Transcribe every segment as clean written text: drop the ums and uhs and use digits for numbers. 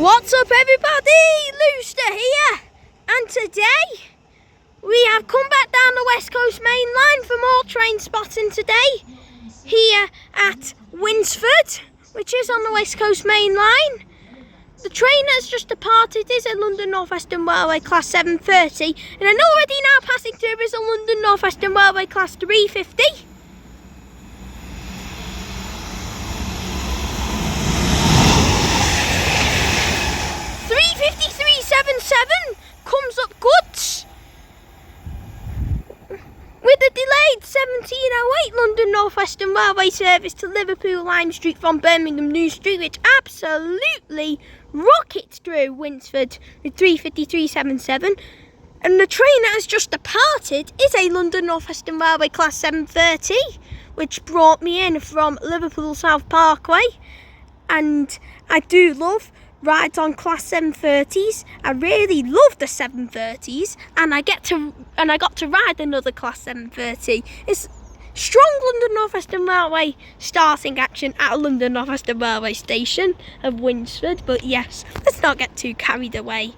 What's up everybody, Looster here, and today we have come back down the West Coast Main Line for more train spotting today, here at Winsford, which is on the West Coast Main Line. The train has just departed is a London North Western Railway Class 730, and already now passing through is a London North Western Railway Class 350. Comes up goods with a delayed 1708 London North Western Railway service to Liverpool Lime Street from Birmingham New Street, which absolutely rockets through Winsford with 35377. And the train that has just departed is a London North Western Railway Class 730, which brought me in from Liverpool South Parkway. And I do love rides on Class 730s. I really love the 730s, and I got to ride another Class 730. It's strong London North Western Railway starting action at London North Western Railway Station of Winsford. But yes, let's not get too carried away.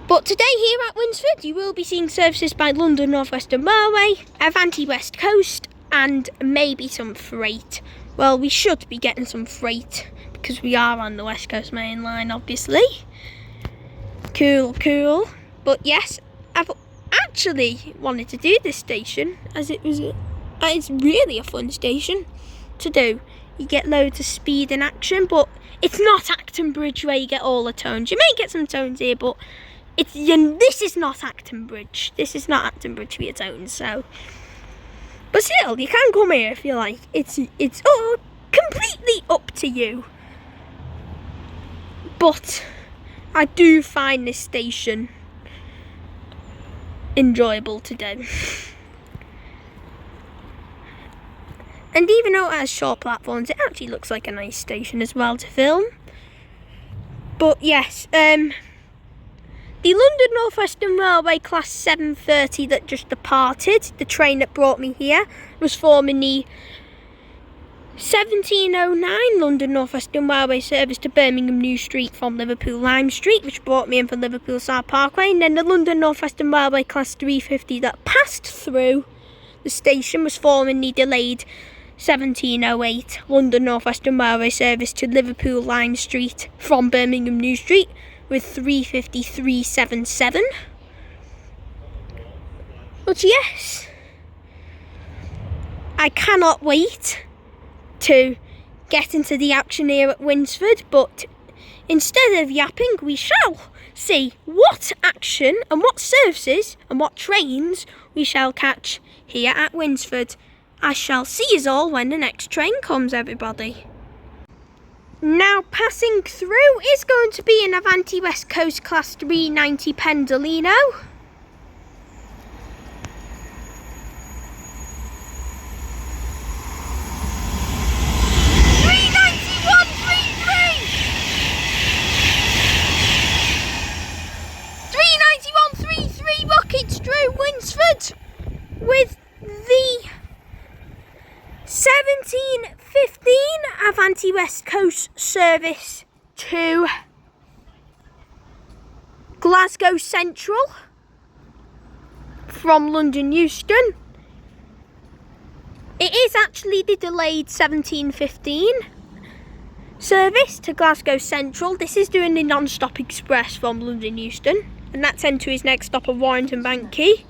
But today here at Winsford, you will be seeing services by London North Western Railway, Avanti West Coast, and maybe some freight. Well, we should be getting some freight because we are on the West Coast Main Line, obviously. Cool. But yes, I've actually wanted to do this station as it's really a fun station to do. You get loads of speed and action, but it's not Acton Bridge where you get all the tones. You may get some tones here, but this is not Acton Bridge. This is not Acton Bridge for your tones, so. But still, you can come here if you like. It's all completely up to you. But I do find this station enjoyable to do. And even though it has short platforms, it actually looks like a nice station as well to film. But yes, the London North Western Railway Class 730 that just departed, the train that brought me here, was formerly 1709 London North Western Railway service to Birmingham New Street from Liverpool Lime Street, which brought me in from Liverpool South Parkway. And then the London North Western Railway Class 350 that passed through the station was formerly delayed 1708 London North Western Railway service to Liverpool Lime Street from Birmingham New Street with 35377. But yes, I cannot wait to get into the action here at Winsford, but instead of yapping, we shall see what action and what services and what trains we shall catch here at Winsford. I shall see you all when the next train comes, everybody. Now passing through is going to be an Avanti West Coast Class 390 Pendolino. Rockets through Winsford with the 1715 Avanti West Coast service to Glasgow Central from London Euston. It is actually the delayed 1715 service to Glasgow Central. This is doing the non-stop express from London Euston, and that's into his next stop of Warrington Bank Quay.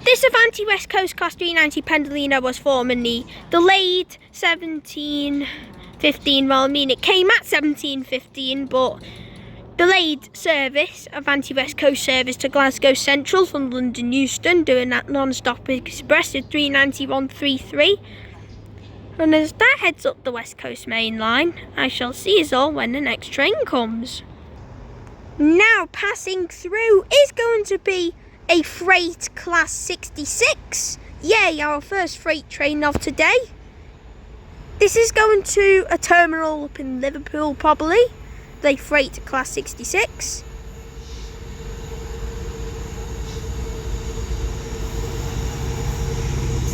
This Avanti West Coast Class 390 Pendolino was formerly delayed 1715. Well, I mean, it came at 1715, but delayed service, Avanti West Coast service to Glasgow Central from London Euston, doing that non-stop express at 39133. And as that heads up the West Coast Main Line, I shall see us all when the next train comes. Now passing through is going to be a freight Class 66. Yay, our first freight train of today. This is going to a terminal up in Liverpool probably. The freight Class 66.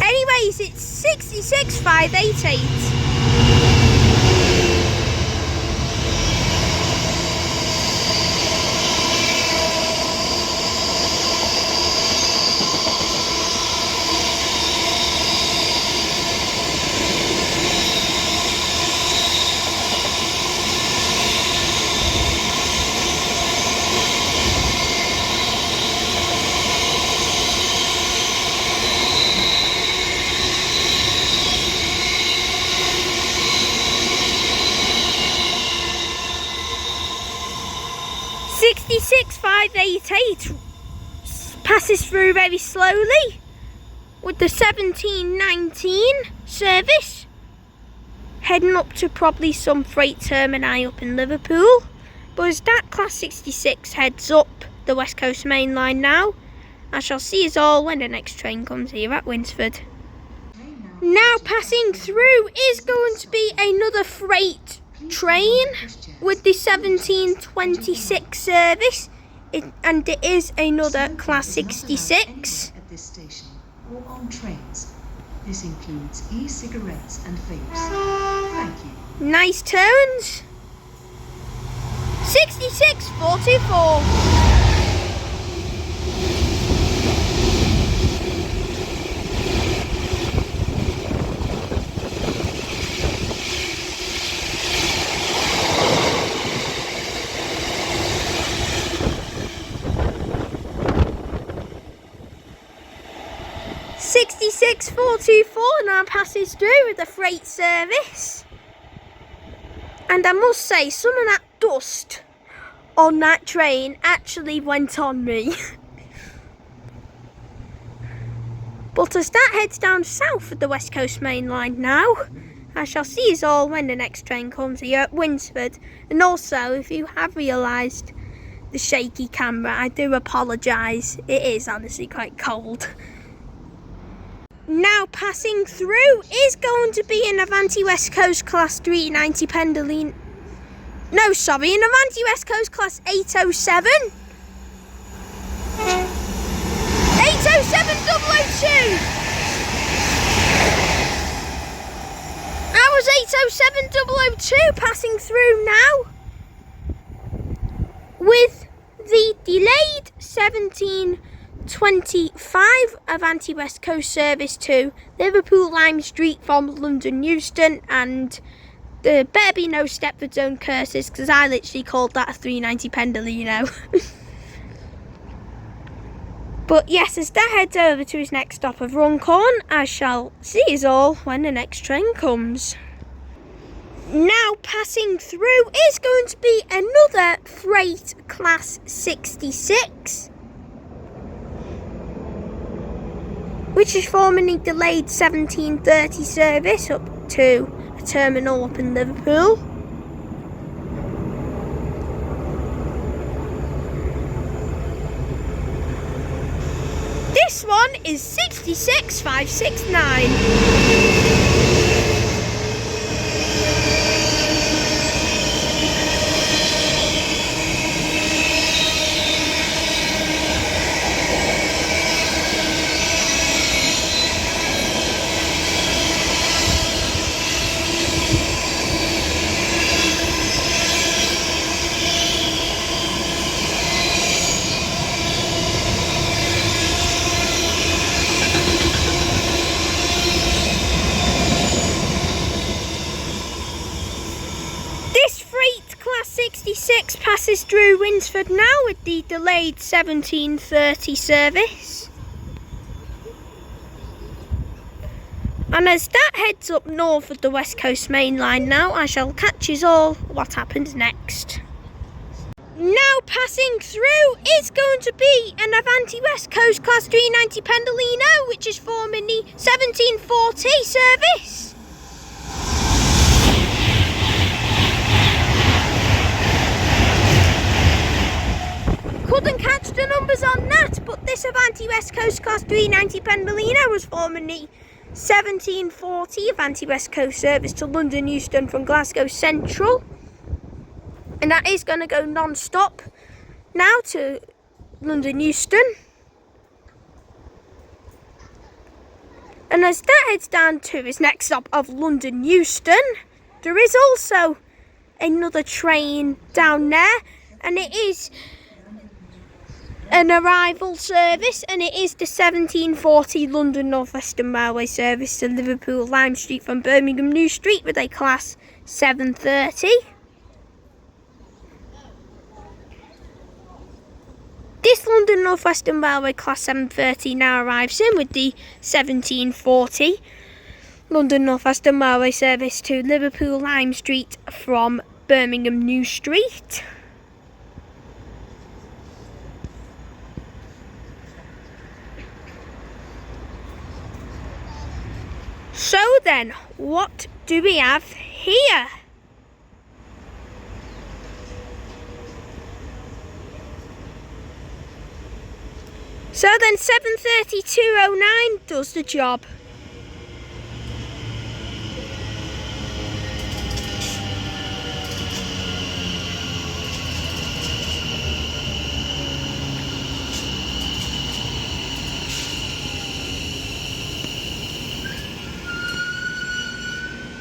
Anyways, it's 66588. 66588 passes through very slowly with the 1719 service heading up to probably some freight termini up in Liverpool. But as that Class 66 heads up the West Coast Main Line now, I shall see us all when the next train comes here at Winsford. Now passing through is going to be another freight train with the 1726 service, and it is another Class 66. At this station or on trains. This includes e-cigarettes and vapes. Thank you. Nice turns. 6644. Now passes through with the freight service, and I must say some of that dust on that train actually went on me. But as that heads down south of the West Coast Main Line now, I shall see us all when the next train comes here at Winsford. And also, if you have realised the shaky camera, I do apologise. It is honestly quite cold. Now passing through is going to be an Avanti West Coast Class 390 Pendolino. No, sorry, an Avanti West Coast Class 807. 807 002. That was 807 002 passing through now with the delayed 1725 Avanti West Coast service to Liverpool Lime Street from London Euston, and there better be no Stepford Zone curses because I literally called that a 390 Pendolino. But yes, as that heads over to his next stop of Runcorn, I shall see us all when the next train comes. Now passing through is going to be another freight Class 66, which is formerly delayed 1730 service up to a terminal up in Liverpool. This one is 66569. Class 66 passes through Winsford now with the delayed 1730 service. And as that heads up north of the West Coast Main Line now, I shall catch us all what happens next. Now passing through is going to be an Avanti West Coast Class 390 Pendolino, which is formerly 1740 service. Couldn't catch the numbers on that, but this Avanti West Coast Class 390 Pendolino was formerly 1740 Avanti West Coast service to London Euston from Glasgow Central, and that is going to go non-stop now to London Euston. And as that heads down to his next stop of London Euston, there is also another train down there, and it is an arrival service, and it is the 1740 London North Western Railway service to Liverpool Lime Street from Birmingham New Street with a Class 730. This London North Western Railway Class 730 now arrives in with the 1740 London North Western Railway service to Liverpool Lime Street from Birmingham New Street. then, what do we have here? So then 7:32:09 does the job.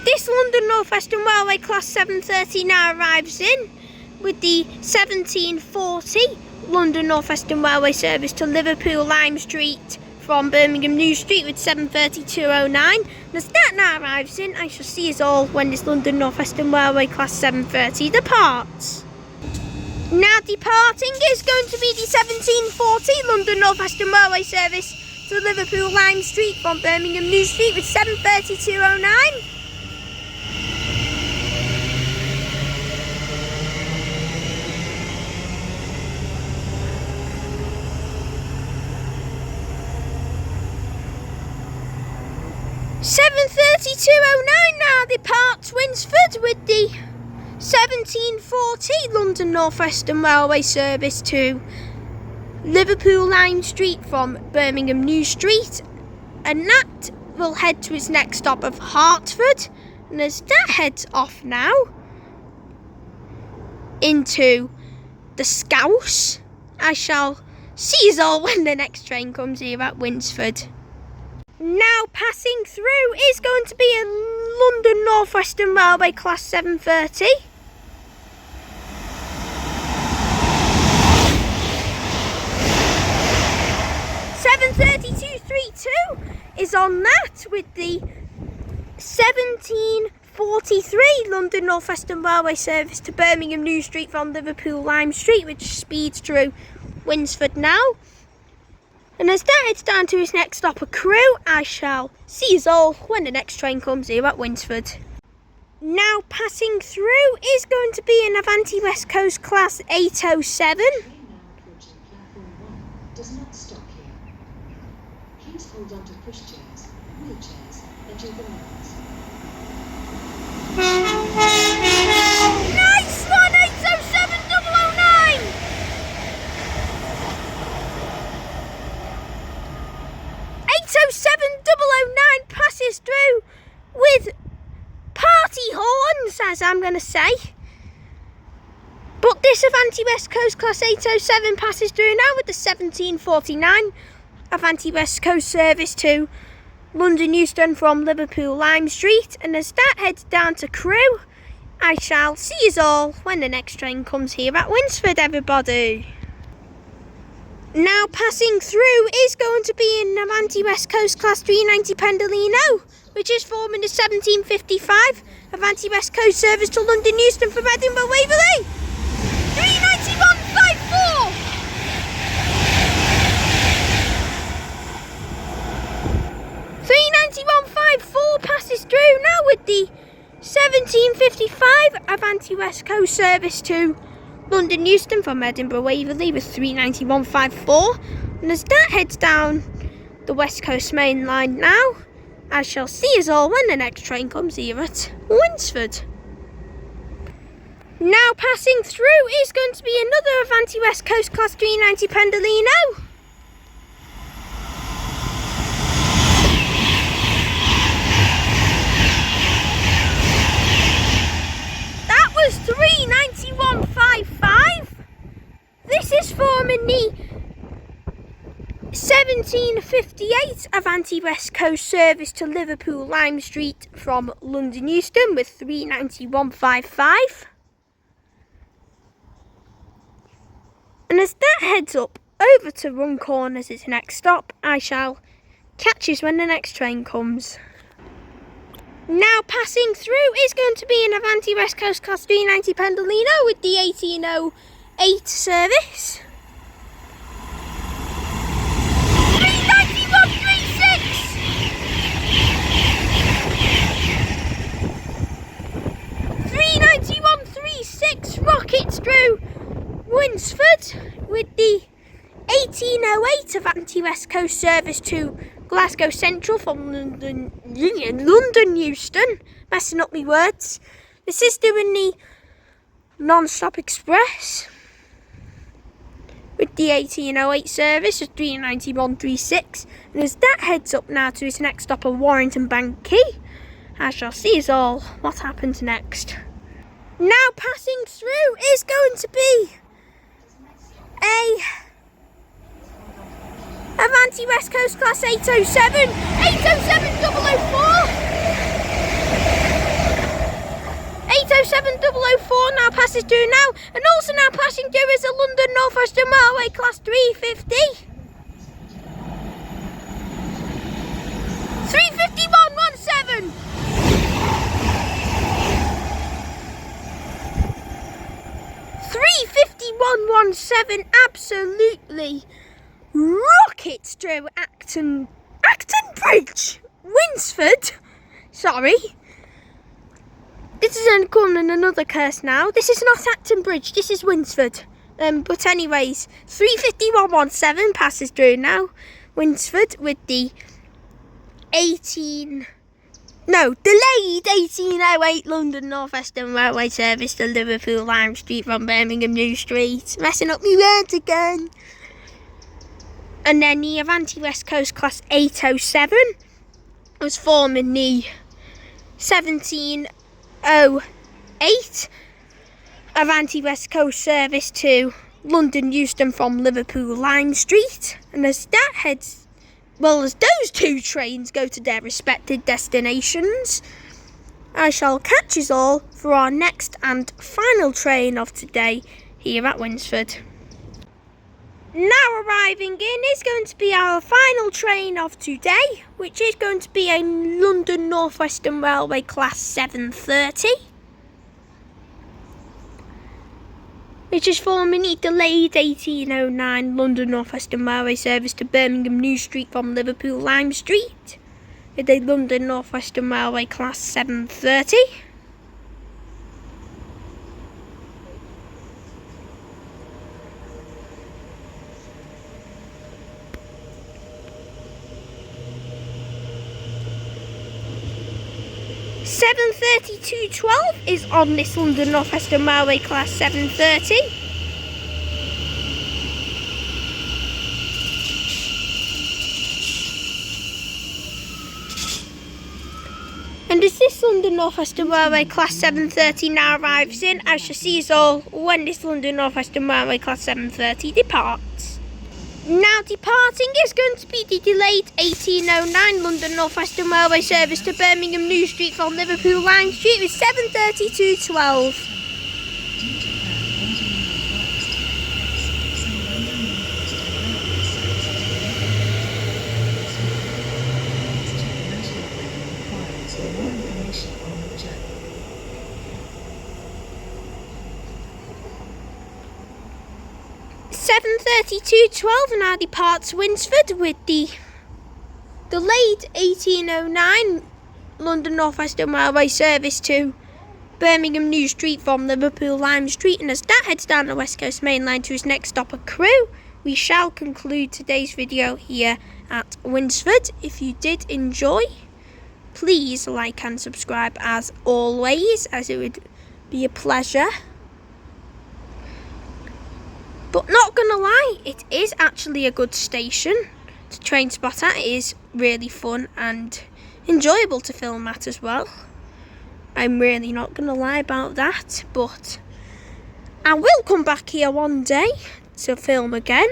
This London North Western Railway Class 730 now arrives in with the 1740 London North Western Railway service to Liverpool Lime Street from Birmingham New Street with 7:32:09. As that now arrives in, I shall see us all when this London North Western Railway Class 730 departs. Now departing is going to be the 1740 London North Western Railway service to Liverpool Lime Street from Birmingham New Street with 7:32:09. Now departs Winsford with the 1740 London North Western Railway service to Liverpool Lime Street from Birmingham New Street, and that will head to its next stop of Hertford. And as that heads off now into the Scouse, I shall see us all when the next train comes here at Winsford. Now passing through is going to be a London North Western Railway Class 730. Is on that with the 1743 London North Western Railway service to Birmingham New Street from Liverpool Lime Street, which speeds through Winsford now. And as that heads down to its next stop of Crewe, I shall see us all when the next train comes here at Winsford. Now passing through is going to be an Avanti West Coast Class 807. Does not stop here. Please hold on to pushchairs, wheelchairs, and your belongings. Nice one, 807009! 807009 passes through with party horns, as I'm going to say. But this Avanti West Coast Class 807 passes through now with the 1749 Avanti West Coast service to London Euston from Liverpool Lime Street. And as that heads down to Crewe, I shall see us all when the next train comes here at Winsford, everybody. Now passing through is going to be an Avanti West Coast Class 390 Pendolino, which is forming the 1755 Avanti West Coast service to London Euston from Edinburgh Waverley. 39154. 39154 passes through now with the 1755 Avanti West Coast service to London Euston from Edinburgh Waverley with 39154. And as that heads down the West Coast Mainline now, I shall see us all when the next train comes here at Winsford. Now passing through is going to be another Avanti West Coast Class 390 Pendolino. That was 39155. This is forming the 1758 Avanti West Coast service to Liverpool Lime Street from London Euston with 39155. And as that heads up over to Runcorn as its next stop, I shall catch us when the next train comes. Now passing through is going to be an Avanti West Coast Class 390 Pendolino with the 1808 service. 39136 rockets through Winsford with the 1808 Avanti West Coast service to Glasgow Central from London Euston. Messing up my words. This is doing the non-stop express with the 1808 service of 39136. And as that heads up now to its next stop of Warrington Bank Quay, I shall see us all what happens next. Now passing through is going to be a Avanti West Coast Class 807, 807 now passes through now, and also now passing through is a London North Western Railway Class 350. 35117. 35117 absolutely rockets through Acton Bridge, Winsford. Sorry. This is becoming another curse now. This is not Acton Bridge, this is Winsford. But anyways, 35117 passes through now. Winsford with the delayed 1808 London North Western Railway service to Liverpool Lime Street from Birmingham New Street. Messing up my words again. And then the Avanti West Coast Class 807 was forming the 1708 Avanti West Coast service to London Euston from Liverpool Lime Street. And as that heads, well, as those two trains go to their respective destinations, I shall catch us all for our next and final train of today here at Winsford. Now arriving in is going to be our final train of today, which is going to be a London North Western Railway Class 730, which is forming a delayed 1809 London North Western Railway service to Birmingham New Street from Liverpool Lime Street, with a London North Western Railway Class 730. (7:32:12) is on this London North Western Railway Class 730. And as this London North Western Railway Class 730 now arrives in, I shall see us all when this London North Western Railway Class 730 departs. Now departing is going to be the delayed 1809 London North Western Railway service to Birmingham New Street from Liverpool Lime Street with 7:32:12. Now departs Winsford with the delayed 1809 London North Western Railway service to Birmingham New Street from Liverpool Lime Street, and as that heads down the West Coast Mainline to its next stop of Crewe, we shall conclude today's video here at Winsford. If you did enjoy, please like and subscribe as always, as it would be a pleasure. But not gonna lie, it is actually a good station to train spot at. It is really fun and enjoyable to film at as well. I'm really not gonna lie about that, but I will come back here one day to film again.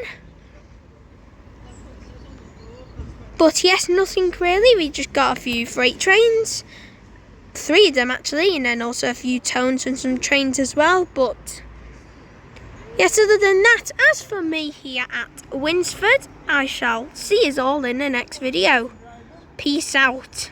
But yes, nothing really. We just got a few freight trains, 3 of them actually, and then also a few tones and some trains as well. But yes, other than that, as for me here at Winsford, I shall see us all in the next video. Peace out.